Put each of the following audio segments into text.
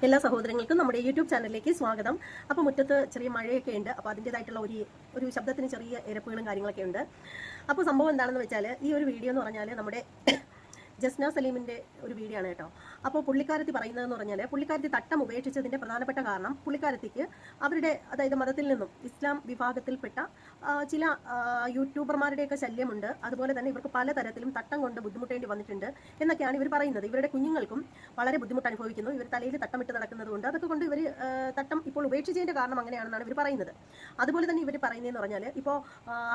എല്ലാ സഹോദരങ്ങൾക്കും നമ്മുടെ യൂട്യൂബ് ചാനലിലേക്ക് സ്വാഗതം. അപ്പോൾ മുറ്റത്ത് ചെറിയ മഴയൊക്കെ ഉണ്ട്. അപ്പോൾ അതിൻ്റെതായിട്ടുള്ള ഒരു ശബ്ദത്തിന് ചെറിയ ഇരപ്പുകളും കാര്യങ്ങളൊക്കെ ഉണ്ട്. അപ്പോൾ സംഭവം എന്താണെന്ന് വെച്ചാൽ, ഈ ഒരു വീഡിയോ എന്ന് പറഞ്ഞാൽ നമ്മുടെ ജസ്ന സലീമിൻ്റെ ഒരു വീഡിയോ ആണ് കേട്ടോ. അപ്പോൾ പുള്ളിക്കാരത്തി പറയുന്നതെന്ന് പറഞ്ഞാൽ, പുള്ളിക്കാരത്തി തട്ടം ഉപേക്ഷിച്ചതിൻ്റെ പ്രധാനപ്പെട്ട കാരണം പുള്ളിക്കാരത്തിക്ക് അവരുടെ, അതായത് മതത്തിൽ നിന്നും ഇസ്ലാം വിഭാഗത്തിൽപ്പെട്ട ചില യൂട്യൂബർമാരുടെയൊക്കെ ശല്യമുണ്ട്. അതുപോലെ തന്നെ ഇവർക്ക് പലതരത്തിലും തട്ടം കൊണ്ട് ബുദ്ധിമുട്ടേണ്ടി വന്നിട്ടുണ്ട് എന്നൊക്കെയാണ് ഇവർ പറയുന്നത്. ഇവരുടെ കുഞ്ഞുങ്ങൾക്കും വളരെ ബുദ്ധിമുട്ട് അനുഭവിക്കുന്നു. ഇവർ തലയിൽ തട്ടമിട്ട് നടക്കുന്നത് കൊണ്ട് അതൊക്കെ കൊണ്ട് ഇവർ തട്ടം ഇപ്പോൾ ഉപേക്ഷിച്ചതിൻ്റെ കാരണം അങ്ങനെയാണെന്നാണ് ഇവർ പറയുന്നത്. അതുപോലെ തന്നെ ഇവർ പറയുന്നതെന്ന് പറഞ്ഞാൽ, ഇപ്പോൾ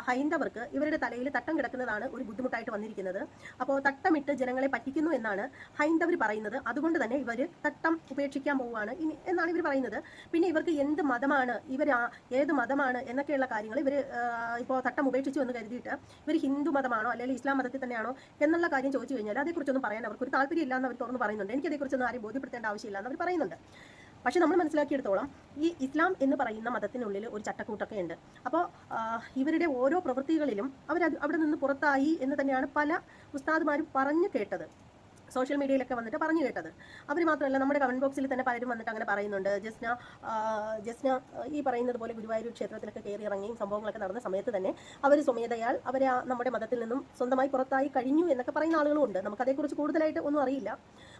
ഹൈന്ദവർക്ക് ഇവരുടെ തലയിൽ തട്ടം കിടക്കുന്നതാണ് ഒരു ബുദ്ധിമുട്ടായിട്ട് വന്നിരിക്കുന്നത്. അപ്പോൾ തട്ടമിട്ട് ജനങ്ങളെ പറ്റിക്കുന്നു എന്നാണ് ഹൈന്ദവർ പറയുന്നത്. അതുകൊണ്ട് തന്നെ ഇവർ തട്ടം ഉപേക്ഷിക്കാൻ പോവുകയാണ് എന്നാണ് ഇവർ പറയുന്നത്. പിന്നെ ഇവർക്ക് എന്ത് മതമാണ്, ഏത് മതമാണ് എന്നൊക്കെയുള്ള കാര്യങ്ങൾ ഇവർ ഇപ്പോൾ തട്ടം ഉപേക്ഷിച്ചു എന്ന് കരുതിയിട്ട് ഇവർ ഹിന്ദു മതമാണോ അല്ലെങ്കിൽ ഇസ്ലാം മതത്തിൽ തന്നെയാണോ എന്നുള്ള കാര്യം ചോദിച്ചു കഴിഞ്ഞാൽ അതേക്കുറിച്ചൊന്നും പറയാൻ അവർക്കൊരു താല്പര്യമില്ല എന്ന് അവർ തുറന്ന് പറയുന്നുണ്ട്. എനിക്കതേക്കുറിച്ചൊന്നും ആരെയും ബോധ്യപ്പെടുത്തേണ്ട ആവശ്യമില്ല എന്ന് അവർ പറയുന്നുണ്ട്. പക്ഷെ നമ്മൾ മനസ്സിലാക്കിയെടുത്തോളം ഈ ഇസ്ലാം എന്ന് പറയുന്ന മതത്തിനുള്ളിൽ ഒരു ചട്ടക്കൂട്ടൊക്കെ ഉണ്ട്. അപ്പോൾ ഇവരുടെ ഓരോ പ്രവൃത്തികളിലും അവിടെ നിന്ന് പുറത്തായി എന്ന് തന്നെയാണ് പല ഉസ്താദുമാരും പറഞ്ഞു കേട്ടത്, സോഷ്യൽ മീഡിയയിലൊക്കെ വന്നിട്ട് പറഞ്ഞു കേട്ടത്. അവർ മാത്രമല്ല, നമ്മുടെ കമന്റ് ബോക്സിൽ തന്നെ പലരും വന്നിട്ട് അങ്ങനെ പറയുന്നുണ്ട്. ജസ്ന ഈ പറയുന്നത് പോലെ ഗുരുവായൂർ ക്ഷേത്രത്തിലൊക്കെ കയറി ഇറങ്ങിയും സംഭവങ്ങളൊക്കെ നടന്ന സമയത്ത് തന്നെ അവർ സ്വമേധയാൽ അവരെ നമ്മുടെ മതത്തിൽ നിന്നും സ്വന്തമായി പുറത്തായി കഴിഞ്ഞു എന്നൊക്കെ പറയുന്ന ആളുകളും ഉണ്ട്. നമുക്ക് അതേക്കുറിച്ച് കൂടുതലായിട്ട് ഒന്നും അറിയില്ല,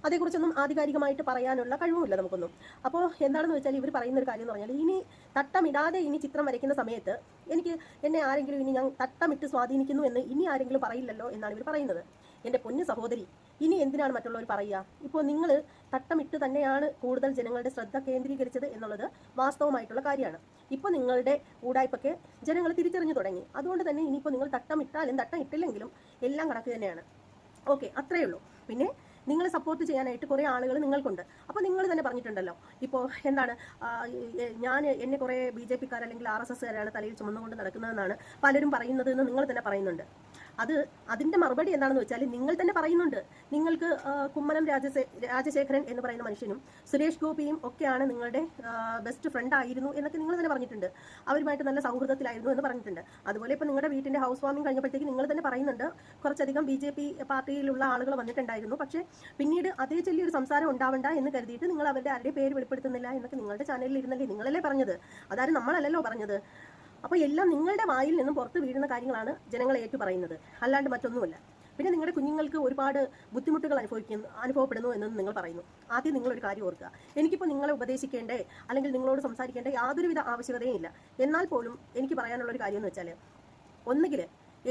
അതേക്കുറിച്ചൊന്നും ആധികാരികമായിട്ട് പറയാനുള്ള കഴിവുമില്ല നമുക്കൊന്നും. അപ്പോൾ എന്താണെന്ന് വെച്ചാൽ, ഇവർ പറയുന്ന ഒരു കാര്യം എന്ന് പറഞ്ഞാൽ, ഇനി തട്ടമിടാതെ ഇനി ചിത്രം വരയ്ക്കുന്ന സമയത്ത് എന്നെ ആരെങ്കിലും ഇനി ഞാൻ തട്ടമിട്ട് സ്വാധീനിക്കുന്നു എന്ന് ഇനി ആരെങ്കിലും പറയില്ലല്ലോ എന്നാണ് ഇവർ പറയുന്നത്. എൻ്റെ പൊന്നു സഹോദരി, ഇനി എന്തിനാണ് മറ്റുള്ളവർ പറയുക? ഇപ്പോൾ നിങ്ങൾ തട്ടമിട്ട് തന്നെയാണ് കൂടുതൽ ജനങ്ങളുടെ ശ്രദ്ധ കേന്ദ്രീകരിച്ചത് എന്നുള്ളത് വാസ്തവമായിട്ടുള്ള കാര്യമാണ്. ഇപ്പോൾ നിങ്ങളുടെ ഊടായ്പൊക്കെ ജനങ്ങൾ തിരിച്ചറിഞ്ഞു തുടങ്ങി. അതുകൊണ്ട് തന്നെ ഇനിയിപ്പോൾ നിങ്ങൾ തട്ടം ഇട്ടാലും തട്ടം ഇട്ടില്ലെങ്കിലും എല്ലാം കണക്ക് തന്നെയാണ്. ഓക്കെ, അത്രയേ ഉള്ളൂ. പിന്നെ നിങ്ങളെ സപ്പോർട്ട് ചെയ്യാനായിട്ട് കുറേ ആളുകൾ നിങ്ങൾക്കുണ്ട്. അപ്പോൾ നിങ്ങൾ തന്നെ പറഞ്ഞിട്ടുണ്ടല്ലോ, ഇപ്പോൾ എന്താണ്, എന്നെ കുറേ BJP-ക്കാർ അല്ലെങ്കിൽ RSS-കാരാണ് തലയിൽ ചുമന്നുകൊണ്ട് നടക്കുന്നതെന്നാണ് പലരും പറയുന്നത് എന്ന് നിങ്ങൾ തന്നെ പറയുന്നുണ്ട്. അതിൻ്റെ മറുപടി എന്താണെന്ന് വെച്ചാൽ, നിങ്ങൾ തന്നെ പറയുന്നുണ്ട്, നിങ്ങൾക്ക് കുമ്മനം രാജശേഖരൻ എന്ന് പറയുന്ന മനുഷ്യനും സുരേഷ് ഗോപിയും ഒക്കെയാണ് നിങ്ങളുടെ ബെസ്റ്റ് ഫ്രണ്ട് ആയിരുന്നു എന്നൊക്കെ നിങ്ങൾ തന്നെ പറഞ്ഞിട്ടുണ്ട്. അവരുമായിട്ട് നല്ല സൗഹൃദത്തിലായിരുന്നു എന്ന് പറഞ്ഞിട്ടുണ്ട്. അതുപോലെ ഇപ്പോൾ നിങ്ങളുടെ വീട്ടിൻ്റെ ഹൗസ് വാമിംഗ് കഴിഞ്ഞപ്പോഴത്തേക്ക് നിങ്ങൾ തന്നെ പറയുന്നുണ്ട്, കുറച്ചധികം BJP പാർട്ടിയിലുള്ള ആളുകൾ വന്നിട്ടുണ്ടായിരുന്നു. പക്ഷേ പിന്നീട് അതേ ചെല്ലിയൊരു സംസാരം ഉണ്ടാവണ്ട എന്ന് കരുതിയിട്ട് നിങ്ങൾ അവരുടെ ആരുടെ പേര് വെളിപ്പെടുത്തുന്നില്ല എന്നൊക്കെ നിങ്ങളുടെ ചാനലിൽ ഇരുന്നല്ലേ നിങ്ങളല്ലേ പറഞ്ഞത്. അതാരും നമ്മളല്ലല്ലോ പറഞ്ഞത്. അപ്പോൾ എല്ലാം നിങ്ങളുടെ വായിൽ നിന്നും പുറത്ത് വീഴുന്ന കാര്യങ്ങളാണ് ജനങ്ങൾ ഏറ്റു പറയുന്നത്, അല്ലാണ്ട് മറ്റൊന്നുമല്ല. പിന്നെ നിങ്ങളുടെ കുഞ്ഞുങ്ങൾക്ക് ഒരുപാട് ബുദ്ധിമുട്ടുകൾ അനുഭവപ്പെടുന്നു എന്നൊന്നും നിങ്ങൾ പറയുന്നു. ആദ്യം നിങ്ങളൊരു കാര്യം ഓർക്കുക, എനിക്കിപ്പോൾ നിങ്ങളെ ഉപദേശിക്കേണ്ടേ അല്ലെങ്കിൽ നിങ്ങളോട് സംസാരിക്കേണ്ട യാതൊരുവിധ ആവശ്യകതയും ഇല്ല. എന്നാൽ പോലും എനിക്ക് പറയാനുള്ളൊരു കാര്യം എന്ന് വെച്ചാൽ, ഒന്നുകിൽ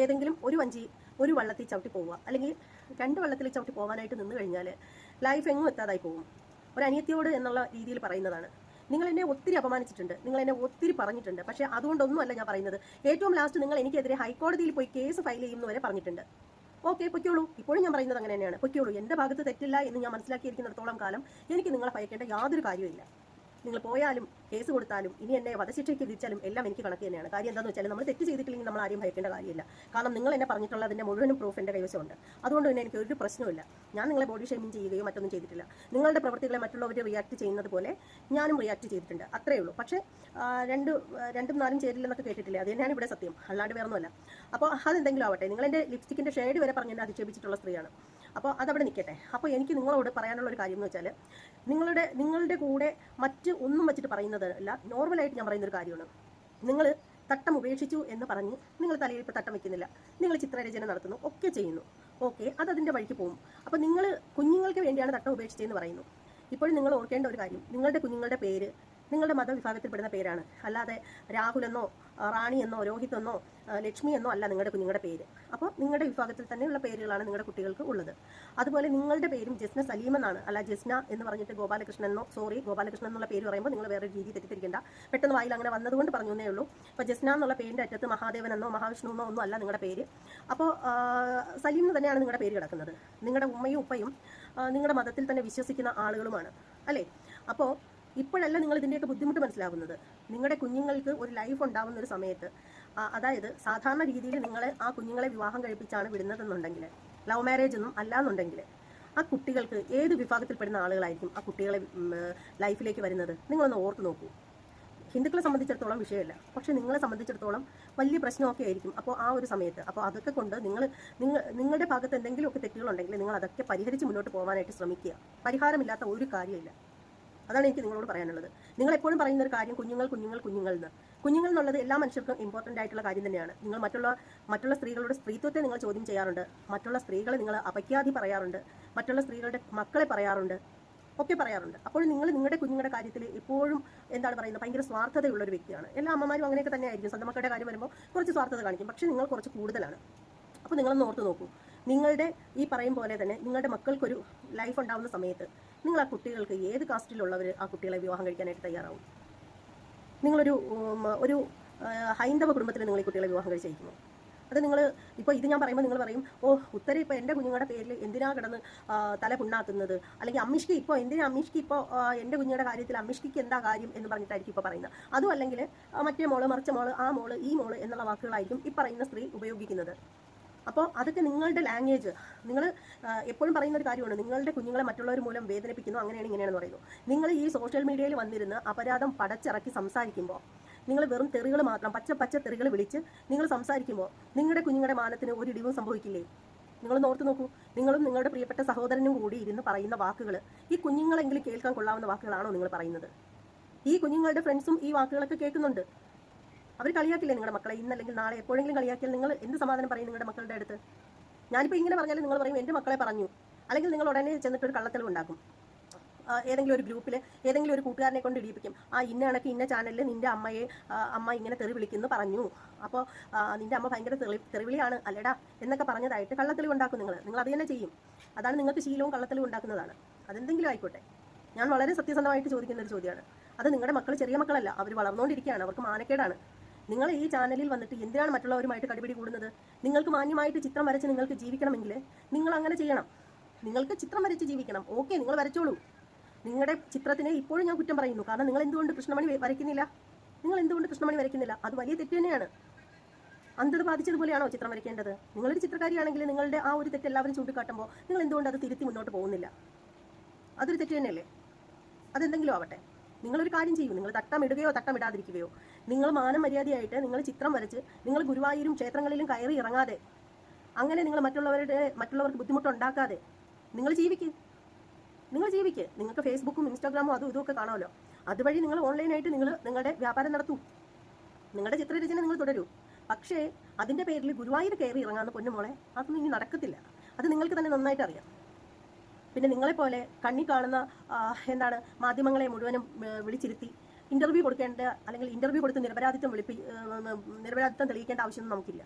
ഏതെങ്കിലും ഒരു വഞ്ചി ഒരു വള്ളത്തിൽ ചവിട്ടി പോവുക, അല്ലെങ്കിൽ 2 വള്ളത്തിൽ ചവിട്ടി പോകാനായിട്ട് നിന്ന് കഴിഞ്ഞാൽ ലൈഫ് എങ്ങും എത്താതായി പോകും. ഒരു അനിയത്തിയോട് എന്നുള്ള രീതിയിൽ പറയുന്നതാണ്. നിങ്ങൾ എന്നെ ഒത്തിരി അപമാനിച്ചിട്ടുണ്ട്, നിങ്ങൾ എന്നെ ഒത്തിരി പറഞ്ഞിട്ടുണ്ട്. പക്ഷേ അതുകൊണ്ടൊന്നുമല്ല ഞാൻ പറയുന്നത്. ഏറ്റവും ലാസ്റ്റ് നിങ്ങൾ എനിക്കെതിരെ ഹൈക്കോടതിയിൽ പോയി കേസ് ഫയൽ ചെയ്യുന്നു വരെ പറഞ്ഞിട്ടുണ്ട്. ഓക്കെ, പൊയ്ക്കോളൂ. ഇപ്പോഴും ഞാൻ പറയുന്നത് അങ്ങനെ തന്നെയാണ്, പൊയ്ക്കോളൂ. എൻ്റെ ഭാഗത്ത് തെറ്റില്ല എന്ന് ഞാൻ മനസ്സിലാക്കിയിരിക്കുന്നിടത്തോളം കാലം എനിക്ക് നിങ്ങളെ ഭയക്കേണ്ട യാതൊരു കാര്യമില്ല. നിങ്ങൾ പോയാലും കേസ് കൊടുത്താലും ഇനി എന്നെ വധശിക്ഷയ്ക്ക് വിധിച്ചാലും എല്ലാം എനിക്ക് കണക്ക് തന്നെയാണ്. കാര്യം എന്താണെന്ന് വെച്ചാൽ, നമ്മൾ തെറ്റ് ചെയ്തിട്ടില്ലെങ്കിൽ നമ്മൾ ആരെയും ഭയക്കേണ്ട കാര്യമില്ല. കാരണം നിങ്ങൾ എന്നെ പറഞ്ഞിട്ടുള്ളതിൻ്റെ മുഴുവനും പ്രൂഫ് എൻ്റെ കൈവശമുണ്ട്. അതുകൊണ്ട് തന്നെ എനിക്ക് ഒരു പ്രശ്നമില്ല. ഞാൻ നിങ്ങളെ ബോഡി ഷേമിങ് ചെയ്യുകയോ മറ്റൊന്നും ചെയ്തിട്ടില്ല. നിങ്ങളുടെ പ്രവൃത്തികളെ മറ്റുള്ളവർ റിയാക്ട് ചെയ്യുന്നത് പോലെ ഞാനും റിയാക്ട് ചെയ്തിട്ടുണ്ട്, അത്രയേ ഉള്ളൂ. പക്ഷേ രണ്ടും നാലും ചേരില്ലെന്നൊക്കെ കേട്ടിട്ടില്ലേ, അത് തന്നെയാണ് ഇവിടെ സത്യം, അല്ലാണ്ട് വേറൊന്നുമല്ല. അപ്പോൾ അതെന്തെങ്കിലും ആവട്ടെ, നിങ്ങളെൻ്റെ ലിപ്സ്റ്റിക്കിൻ്റെ ഷെയ്ഡ് വരെ പറഞ്ഞ് എന്നെ അധിക്ഷേപിച്ചിട്ടുള്ള സ്ത്രീയാണ്. അപ്പോൾ അതവിടെ നിൽക്കട്ടെ. അപ്പോൾ എനിക്ക് നിങ്ങളോട് പറയാനുള്ള ഒരു കാര്യം എന്ന് വെച്ചാൽ, നിങ്ങളുടെ കൂടെ മറ്റ് ഒന്നും വെച്ചിട്ട് പറയുന്നതല്ല, നോർമലായിട്ട് ഞാൻ പറയുന്നൊരു കാര്യമാണ്. നിങ്ങൾ തട്ടം ഉപേക്ഷിച്ചു എന്ന് പറഞ്ഞ് നിങ്ങൾ തലയിൽ ഇപ്പോൾ തട്ടം വയ്ക്കുന്നില്ല, നിങ്ങൾ ചിത്രരചന നടത്തുന്നു, ഒക്കെ ചെയ്യുന്നു. ഓക്കെ, അതിൻ്റെ വഴിക്ക് പോകും. അപ്പോൾ നിങ്ങൾ കുഞ്ഞുങ്ങൾക്ക് വേണ്ടിയാണ് തട്ടം ഉപേക്ഷിച്ചതെന്ന് പറയുന്നു. ഇപ്പോഴും നിങ്ങൾ ഓർക്കേണ്ട ഒരു കാര്യം, നിങ്ങളുടെ കുഞ്ഞുങ്ങളുടെ പേര് നിങ്ങളുടെ മതവിഭാഗത്തിൽപ്പെടുന്ന പേരാണ്. അല്ലാതെ രാഹുലെന്നോ റാണിയെന്നോ രോഹിതെന്നോ ലക്ഷ്മി എന്നോ അല്ല നിങ്ങളുടെ കുഞ്ഞുങ്ങളുടെ പേര്. അപ്പോൾ നിങ്ങളുടെ വിഭാഗത്തിൽ തന്നെയുള്ള പേരുകളാണ് നിങ്ങളുടെ കുട്ടികൾക്ക് ഉള്ളത്. അതുപോലെ നിങ്ങളുടെ പേരും ജസ്ന സലീം എന്നാണ്, അല്ല ജസ്ന എന്ന് പറഞ്ഞിട്ട് ഗോപാലകൃഷ്ണൻ എന്നുള്ള പേര് പറയുമ്പോൾ നിങ്ങൾ വേറെ രീതി തെറ്റിദ്ധരിക്കേണ്ട. പെട്ടെന്ന് വായിൽ അങ്ങനെ വന്നതുകൊണ്ട് പറഞ്ഞു എന്നേ ഉള്ളൂ. ഇപ്പോൾ ജസ്ന എന്നുള്ള പേരിൻ്റെ അറ്റത്ത് മഹാദേവൻ എന്നോ മഹാവിഷ്ണു എന്നോ ഒന്നും അല്ല നിങ്ങളുടെ പേര്. അപ്പോൾ സലീം എന്ന് തന്നെയാണ് നിങ്ങളുടെ പേര് കിടക്കുന്നത്. നിങ്ങളുടെ ഉമ്മയും ഉപ്പയും നിങ്ങളുടെ മതത്തിൽ തന്നെ വിശ്വസിക്കുന്ന ആളുകളുമാണ്, അല്ലേ? അപ്പോൾ ഇപ്പോഴല്ല നിങ്ങൾ ഇതിൻ്റെയൊക്കെ ബുദ്ധിമുട്ട് മനസ്സിലാകുന്നത്. നിങ്ങളുടെ കുഞ്ഞുങ്ങൾക്ക് ഒരു ലൈഫ് ഉണ്ടാകുന്ന ഒരു സമയത്ത്, അതായത് സാധാരണ രീതിയിൽ ആ കുഞ്ഞുങ്ങളെ വിവാഹം കഴിപ്പിച്ചാണ് വിടുന്നതെന്നുണ്ടെങ്കിൽ, ലവ് മാരേജ് ഒന്നും അല്ലാന്നുണ്ടെങ്കിൽ, ആ കുട്ടികൾക്ക് ഏത് വിഭാഗത്തിൽപ്പെടുന്ന ആളുകളായിരിക്കും ആ കുട്ടികളെ ലൈഫിലേക്ക് വരുന്നത്? നിങ്ങളൊന്ന് ഓർത്ത് നോക്കൂ. ഹിന്ദുക്കളെ സംബന്ധിച്ചിടത്തോളം വിഷയമില്ല, പക്ഷെ നിങ്ങളെ സംബന്ധിച്ചിടത്തോളം വലിയ പ്രശ്നമൊക്കെ ആയിരിക്കും അപ്പോൾ ആ ഒരു സമയത്ത്. അപ്പോൾ അതൊക്കെ കൊണ്ട് നിങ്ങളുടെ ഭാഗത്ത് എന്തെങ്കിലുമൊക്കെ തെറ്റുകളുണ്ടെങ്കിൽ നിങ്ങൾ അതൊക്കെ പരിഹരിച്ച് മുന്നോട്ട് പോകാനായിട്ട് ശ്രമിക്കുക. പരിഹാരമില്ലാത്ത ഒരു കാര്യമില്ല. അതാണ് എനിക്ക് നിങ്ങളോട് പറയാനുള്ളത്. നിങ്ങൾ എപ്പോഴും പറയുന്ന ഒരു കാര്യം കുഞ്ഞുങ്ങൾ കുഞ്ഞുങ്ങൾ കുഞ്ഞുങ്ങൾ എന്ന്. കുഞ്ഞുങ്ങൾ എന്നുള്ളത് എല്ലാ മനുഷ്യർക്കും ഇമ്പോർട്ടൻ്റ് ആയിട്ടുള്ള കാര്യം തന്നെയാണ്. നിങ്ങൾ മറ്റുള്ള സ്ത്രീകളുടെ സ്ത്രീത്വത്തെ നിങ്ങൾ ചോദ്യം ചെയ്യാറുണ്ട്, മറ്റുള്ള സ്ത്രീകളെ നിങ്ങൾ അപഖ്യാതി പറയാറുണ്ട്, മറ്റുള്ള സ്ത്രീകളുടെ മക്കളെ പറയാറുണ്ട്, ഒക്കെ പറയാറുണ്ട്. അപ്പോൾ നിങ്ങൾ നിങ്ങളുടെ കുഞ്ഞുങ്ങളുടെ കാര്യത്തിൽ എപ്പോഴും എന്താണ് പറയുന്നത്, ഭയങ്കര സ്വാർത്ഥതയുള്ള ഒരു വ്യക്തിയാണ്. എല്ലാ അമ്മമാരും അങ്ങനെയൊക്കെ തന്നെ ആയിരിക്കും. സ്വന്തം മക്കളുടെ കാര്യം വരുമ്പോൾ കുറച്ച് സ്വാർത്ഥത കാണിക്കും, പക്ഷേ നിങ്ങൾ കുറച്ച് കൂടുതലാണ്. അപ്പോൾ നിങ്ങളൊന്ന് ഓർത്ത് നോക്കൂ, നിങ്ങളുടെ ഈ പറയും പോലെ തന്നെ നിങ്ങളുടെ മക്കൾക്കൊരു ലൈഫ് ഉണ്ടാകുന്ന സമയത്ത് നിങ്ങൾ ആ കുട്ടികൾക്ക് ഏത് കാസ്റ്റിലുള്ളവർ ആ കുട്ടികളെ വിവാഹം കഴിക്കാനായിട്ട് തയ്യാറാവും? നിങ്ങളൊരു ഒരു ഹൈന്ദവ കുടുംബത്തിൽ നിങ്ങൾ ഈ കുട്ടികളെ വിവാഹം കഴിച്ചയക്കുമോ? അത് നിങ്ങൾ ഇപ്പോൾ ഇത് ഞാൻ പറയുമ്പോൾ നിങ്ങൾ പറയും, ഓ ഉത്തര ഇപ്പോൾ എൻ്റെ കുഞ്ഞുങ്ങളുടെ പേരിൽ എന്തിനാ കിടന്ന് തല പുണ്ണാക്കുന്നത്, അല്ലെങ്കിൽ അമ്മിഷ്ക്ക് ഇപ്പോൾ എന്തിനാ അമ്മിഷ്ക്ക് ഇപ്പോൾ എൻ്റെ കുഞ്ഞുങ്ങളുടെ കാര്യത്തിൽ അമ്മിഷ്ക്ക് എന്താ കാര്യം എന്ന് പറഞ്ഞിട്ടായിരിക്കും ഇപ്പോൾ പറയുന്നത്. അതും അല്ലെങ്കിൽ മറ്റേ മോള്, മറിച്ച മോള്, ആ മോള്, ഈ മോള് എന്നുള്ള വാക്കുകളായിരിക്കും ഈ പറയുന്ന സ്ത്രീ ഉപയോഗിക്കുന്നത്. അപ്പോൾ അതൊക്കെ നിങ്ങളുടെ ലാംഗ്വേജ്. നിങ്ങൾ എപ്പോഴും പറയുന്ന ഒരു കാര്യമാണ്, നിങ്ങളുടെ കുഞ്ഞുങ്ങളെ മറ്റുള്ളവർ മൂലം വേദനിപ്പിക്കുന്നു, അങ്ങനെയാണ് ഇങ്ങനെയാണെന്ന് പറയുന്നു. നിങ്ങൾ ഈ സോഷ്യൽ മീഡിയയിൽ വന്നിരുന്ന് അപരാധം പടച്ചിറക്കി സംസാരിക്കുമ്പോൾ, നിങ്ങൾ വെറും തെറികൾ മാത്രം പച്ച തെറികൾ വിളിച്ച് നിങ്ങൾ സംസാരിക്കുമ്പോൾ നിങ്ങളുടെ കുഞ്ഞുങ്ങളുടെ മാനത്തിന് ഒരു ഇടിവും സംഭവിക്കില്ലേ? നിങ്ങളൊന്ന് ഓർത്ത് നോക്കൂ. നിങ്ങളും നിങ്ങളുടെ പ്രിയപ്പെട്ട സഹോദരനും കൂടി ഇരുന്ന് പറയുന്ന വാക്കുകൾ ഈ കുഞ്ഞുങ്ങളെങ്കിലും കേൾക്കാൻ കൊള്ളാവുന്ന വാക്കുകളാണോ നിങ്ങൾ പറയുന്നത്? ഈ കുഞ്ഞുങ്ങളുടെ ഫ്രണ്ട്സും ഈ വാക്കുകളൊക്കെ കേൾക്കുന്നുണ്ട്. അവർ കളിയാക്കില്ലേ നിങ്ങളുടെ മക്കളെ? ഇന്നല്ലെങ്കിൽ നാളെ എപ്പോഴെങ്കിലും കളിയാക്കിയാൽ നിങ്ങൾ എന്ത് സമാധാനം പറയും നിങ്ങളുടെ മക്കളുടെ അടുത്ത്? ഞാനിപ്പോൾ ഇങ്ങനെ പറഞ്ഞാൽ നിങ്ങൾ പറയും എൻ്റെ മക്കളെ പറഞ്ഞു, അല്ലെങ്കിൽ നിങ്ങൾ ഉടനെ ചെന്നിട്ട് ഒരു കള്ളത്തരം ഉണ്ടാക്കും. ഏതെങ്കിലും ഒരു ഗ്രൂപ്പിൽ ഏതെങ്കിലും ഒരു കൂട്ടുകാരനെ കൊണ്ട് ഇടിയിപ്പിക്കും. ഇന്ന കണക്ക് ഇന്ന ചാനലിൽ നിൻ്റെ അമ്മ ഇങ്ങനെ തെറി വിളിക്കുന്നു പറഞ്ഞു, അപ്പോൾ നിൻ്റെ അമ്മ ഭയങ്കര തെറിവിളിയാണ് അല്ലേടാ എന്നൊക്കെ പറഞ്ഞതായിട്ട് കള്ളത്തെളിവ് ഉണ്ടാക്കും. നിങ്ങൾ അത് തന്നെ ചെയ്യും. അതാണ് നിങ്ങൾക്ക് ശീലവും കള്ളത്തെളിവ് ഉണ്ടാക്കുന്നതാണ്. അതെന്തെങ്കിലും ആയിക്കോട്ടെ. ഞാൻ വളരെ സത്യസന്ധമായിട്ട് ചോദിക്കുന്ന ഒരു ചോദ്യമാണ്. അത് നിങ്ങളുടെ മക്കൾ ചെറിയ മക്കളല്ല, അവർ വളർന്നുകൊണ്ടിരിക്കുകയാണ്, അവർക്ക് മാനക്കേടാണ്. നിങ്ങൾ ഈ ചാനലിൽ വന്നിട്ട് എന്തിനാണ് മറ്റുള്ളവരുമായിട്ട് കടിപിടി കൂടുന്നത്? നിങ്ങൾക്ക് മാന്യമായിട്ട് ചിത്രം വരച്ച് നിങ്ങൾക്ക് ജീവിക്കണമെങ്കിൽ നിങ്ങൾ അങ്ങനെ ചെയ്യണം. നിങ്ങൾക്ക് ചിത്രം വരച്ച് ജീവിക്കണം. ഓക്കെ, നിങ്ങൾ വരച്ചോളൂ. നിങ്ങളുടെ ചിത്രത്തിനെ ഇപ്പോഴും ഞാൻ കുറ്റം പറയുന്നു. കാരണം നിങ്ങൾ എന്തുകൊണ്ട് കൃഷ്ണമണി വരയ്ക്കുന്നില്ല? അത് വലിയ തെറ്റ് തന്നെയാണ്. അന്ധത ബാധിച്ചതുപോലെയാണോ ചിത്രം വരയ്ക്കേണ്ടത്? നിങ്ങളൊരു ചിത്രകാരിയാണെങ്കിൽ നിങ്ങളുടെ ആ ഒരു തെറ്റ് എല്ലാവരും ചൂണ്ടിക്കാട്ടുമ്പോൾ നിങ്ങൾ എന്തുകൊണ്ട് അത് തിരുത്തി മുന്നോട്ട് പോകുന്നില്ല? അതൊരു തെറ്റ് തന്നെയല്ലേ? അതെന്തെങ്കിലും ആവട്ടെ. നിങ്ങളൊരു കാര്യം ചെയ്യൂ. നിങ്ങൾ തട്ടമിടുകയോ തട്ടമിടാതിരിക്കുകയോ, നിങ്ങൾ മാനം മര്യാദയായിട്ട് നിങ്ങൾ ചിത്രം വരച്ച് നിങ്ങൾ ഗുരുവായൂരും ക്ഷേത്രങ്ങളിലും കയറി ഇറങ്ങാതെ, അങ്ങനെ നിങ്ങൾ മറ്റുള്ളവർക്ക് ബുദ്ധിമുട്ടുണ്ടാക്കാതെ നിങ്ങൾ ജീവിക്ക്. നിങ്ങൾക്ക് ഫേസ്ബുക്കും ഇൻസ്റ്റാഗ്രാമും അതും ഇതുമൊക്കെ കാണാമല്ലോ. അതുവഴി നിങ്ങൾ ഓൺലൈനായിട്ട് നിങ്ങളുടെ വ്യാപാരം നടത്തൂ. നിങ്ങളുടെ ചിത്രരചന നിങ്ങൾ തുടരൂ. പക്ഷേ അതിൻ്റെ പേരിൽ ഗുരുവായൂർ കയറി ഇറങ്ങാമെന്ന് പൊന്നുമോളെ, അതൊന്നും ഇനി നടക്കത്തില്ല. അത് നിങ്ങൾക്ക് തന്നെ നന്നായിട്ട് അറിയാം. പിന്നെ നിങ്ങളെപ്പോലെ കണ്ണി കാണുന്ന മാധ്യമങ്ങളെ മുഴുവനും വിളിച്ചിരുത്തി ഇൻ്റർവ്യൂ കൊടുക്കേണ്ട, അല്ലെങ്കിൽ ഇൻ്റർവ്യൂ കൊടുത്ത് നിരപരാധിത്വം തെളിയിക്കേണ്ട ആവശ്യമൊന്നും നമുക്കില്ല.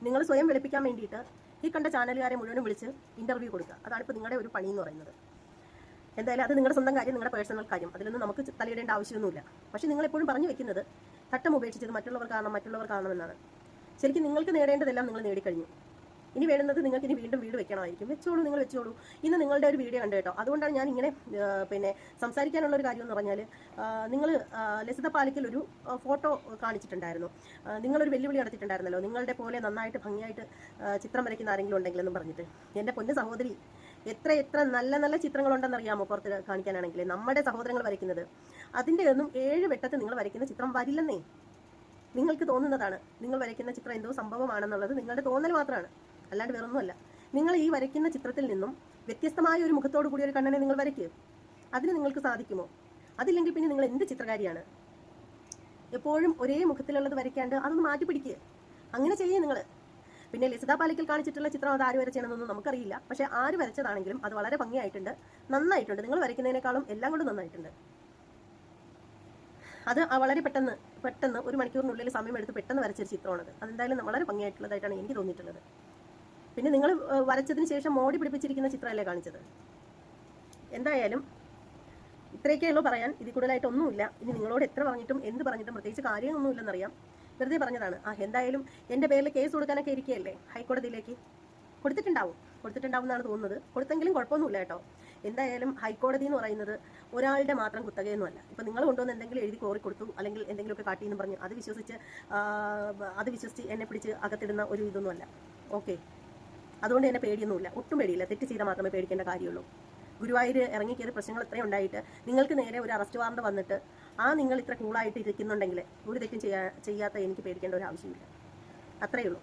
നിങ്ങൾ സ്വയം വെളുപ്പിക്കാൻ വേണ്ടിയിട്ട് ഈ കണ്ട ചാനലുകാരെ മുഴുവനും വിളിച്ച് ഇൻ്റർവ്യൂ കൊടുക്കുക. അതാണ് ഇപ്പോൾ നിങ്ങളുടെ ഒരു പണി എന്ന് പറയുന്നത്. എന്തായാലും അത് നിങ്ങളുടെ സ്വന്തം കാര്യം, നിങ്ങളുടെ പേഴ്സണൽ കാര്യം, അതിലൊന്നും നമുക്ക് തലയിടേണ്ട ആവശ്യമൊന്നുമില്ല. പക്ഷേ നിങ്ങളെപ്പോഴും പറഞ്ഞു വെക്കുന്നത് തട്ടം ഉപേക്ഷിച്ചത് മറ്റുള്ളവർ കാണണമെന്നാണ്. ശരിക്കും നിങ്ങൾക്ക് നേടേണ്ടതെല്ലാം നിങ്ങൾ നേടിക്കഴിഞ്ഞു. ഇനി വേണ്ടുന്നത് നിങ്ങൾക്ക് ഇനി വീണ്ടും വീട് വെക്കണമായിരിക്കും. നിങ്ങൾ വെച്ചോളൂ. ഇന്ന് നിങ്ങളുടെ ഒരു വീഡിയോ കണ്ടു കേട്ടോ. അതുകൊണ്ടാണ് ഞാൻ ഇങ്ങനെ സംസാരിക്കാനുള്ള ഒരു കാര്യം എന്ന് പറഞ്ഞാൽ, നിങ്ങൾ ലസിത പാലിക്കൽ ഒരു ഫോട്ടോ കാണിച്ചിട്ടുണ്ടായിരുന്നു. നിങ്ങളൊരു വെല്ലുവിളി നടത്തിയിട്ടുണ്ടായിരുന്നല്ലോ, നിങ്ങളുടെ പോലെ നന്നായിട്ട് ഭംഗിയായിട്ട് ചിത്രം വരയ്ക്കുന്ന ആരെങ്കിലും ഉണ്ടെങ്കിലെന്നും പറഞ്ഞിട്ട്. എൻ്റെ പൊന്നു സഹോദരി, എത്ര നല്ല നല്ല ചിത്രങ്ങളുണ്ടെന്നറിയാമോ പുറത്ത് കാണിക്കാനാണെങ്കിൽ നമ്മുടെ സഹോദരങ്ങൾ വരയ്ക്കുന്നത്. അതിൻ്റെ ഒന്നും 7 വെട്ടത്ത് നിങ്ങൾ വരയ്ക്കുന്ന ചിത്രം വരില്ലെന്നേ. നിങ്ങൾക്ക് തോന്നുന്നതാണ്. നിങ്ങൾ വരയ്ക്കുന്ന ചിത്രം എന്തോ സംഭവമാണെന്നുള്ളത് നിങ്ങളുടെ തോന്നൽ മാത്രമാണ്, അല്ലാണ്ട് വേറൊന്നുമല്ല. നിങ്ങൾ ഈ വരയ്ക്കുന്ന ചിത്രത്തിൽ നിന്നും വ്യത്യസ്തമായ ഒരു മുഖത്തോടു കൂടി ഒരു കണ്ണനെ നിങ്ങൾ വരയ്ക്കുക. അതിന് നിങ്ങൾക്ക് സാധിക്കുമോ? അതില്ലെങ്കിൽ പിന്നെ നിങ്ങൾ എന്ത് ചിത്രകാരിയാണ്? എപ്പോഴും ഒരേ മുഖത്തിലുള്ളത് വരയ്ക്കാണ്ട് അതൊന്ന് മാറ്റിപ്പിടിക്കുക. അങ്ങനെ ചെയ്യുക നിങ്ങൾ. പിന്നെ ലസിത പാലിക്കൽ കാണിച്ചിട്ടുള്ള ചിത്രം അത് ആര് വരച്ചാണെന്നൊന്നും നമുക്കറിയില്ല. പക്ഷേ ആര് വരച്ചതാണെങ്കിലും അത് വളരെ ഭംഗിയായിട്ടുണ്ട്, നന്നായിട്ടുണ്ട്. നിങ്ങൾ വരയ്ക്കുന്നതിനേക്കാളും എല്ലാം കൊണ്ടും നന്നായിട്ടുണ്ട്. അത് വളരെ പെട്ടെന്ന് 1 മണിക്കൂറിനുള്ളിൽ സമയമെടുത്ത് പെട്ടെന്ന് വരച്ചൊരു ചിത്രമാണത്. അതെന്തായാലും വളരെ ഭംഗിയായിട്ടുള്ളതായിട്ടാണ് എനിക്ക് തോന്നിയിട്ടുള്ളത്. പിന്നെ നിങ്ങൾ വരച്ചതിന് ശേഷം മോടി പിടിപ്പിച്ചിരിക്കുന്ന ചിത്രമല്ലേ കാണിച്ചത്. എന്തായാലും ഇത്രയൊക്കെയുള്ളൂ പറയാൻ. ഇതിൽ കൂടുതലായിട്ടൊന്നുമില്ല. ഇനി നിങ്ങളോട് എത്ര പറഞ്ഞിട്ടും എന്ത് പറഞ്ഞിട്ടും പ്രത്യേകിച്ച് കാര്യമൊന്നുമില്ലെന്നറിയാം. വെറുതെ പറഞ്ഞതാണ്. എന്തായാലും എൻ്റെ പേരിൽ കേസ് കൊടുക്കാനൊക്കെ ഇരിക്കുകയല്ലേ, ഹൈക്കോടതിയിലേക്ക് കൊടുത്തിട്ടുണ്ടാവും എന്നാണ് തോന്നുന്നത്. കൊടുത്തെങ്കിലും കുഴപ്പമൊന്നുമില്ല കേട്ടോ. എന്തായാലും ഹൈക്കോടതി എന്ന് പറയുന്നത് ഒരാളുടെ മാത്രം കുത്തകയൊന്നുമല്ല. ഇപ്പം നിങ്ങൾ കൊണ്ടുവന്ന് എന്തെങ്കിലും എഴുതി കോറി കൊടുത്തു, അല്ലെങ്കിൽ എന്തെങ്കിലുമൊക്കെ കാട്ടിയെന്ന് പറഞ്ഞ് അത് വിശ്വസിച്ച് എന്നെ പിടിച്ച് അകത്തിടുന്ന ഒരു ഇതൊന്നുമല്ല. ഓക്കെ, അതുകൊണ്ട് എന്നെ പേടിയൊന്നുമില്ല, ഒട്ടും പേടിയില്ല. തെറ്റ് ചെയ്താൽ മാത്രമേ പേടിക്കേണ്ട കാര്യമുള്ളൂ. ഗുരുവായൂർ ഇറങ്ങിക്കയറി പ്രശ്നങ്ങൾ ഇത്രയും ഉണ്ടായിട്ട് നിങ്ങൾക്ക് നേരെ ഒരു അറസ്റ്റ് വാറണ്ട് വന്നിട്ട് നിങ്ങൾ ഇത്ര കൂളായിട്ട് ഇരിക്കുന്നുണ്ടെങ്കിൽ ഒരു തെറ്റും ചെയ്യാത്ത എനിക്ക് പേടിക്കേണ്ട ഒരു ആവശ്യമില്ല. അത്രയേ ഉള്ളൂ.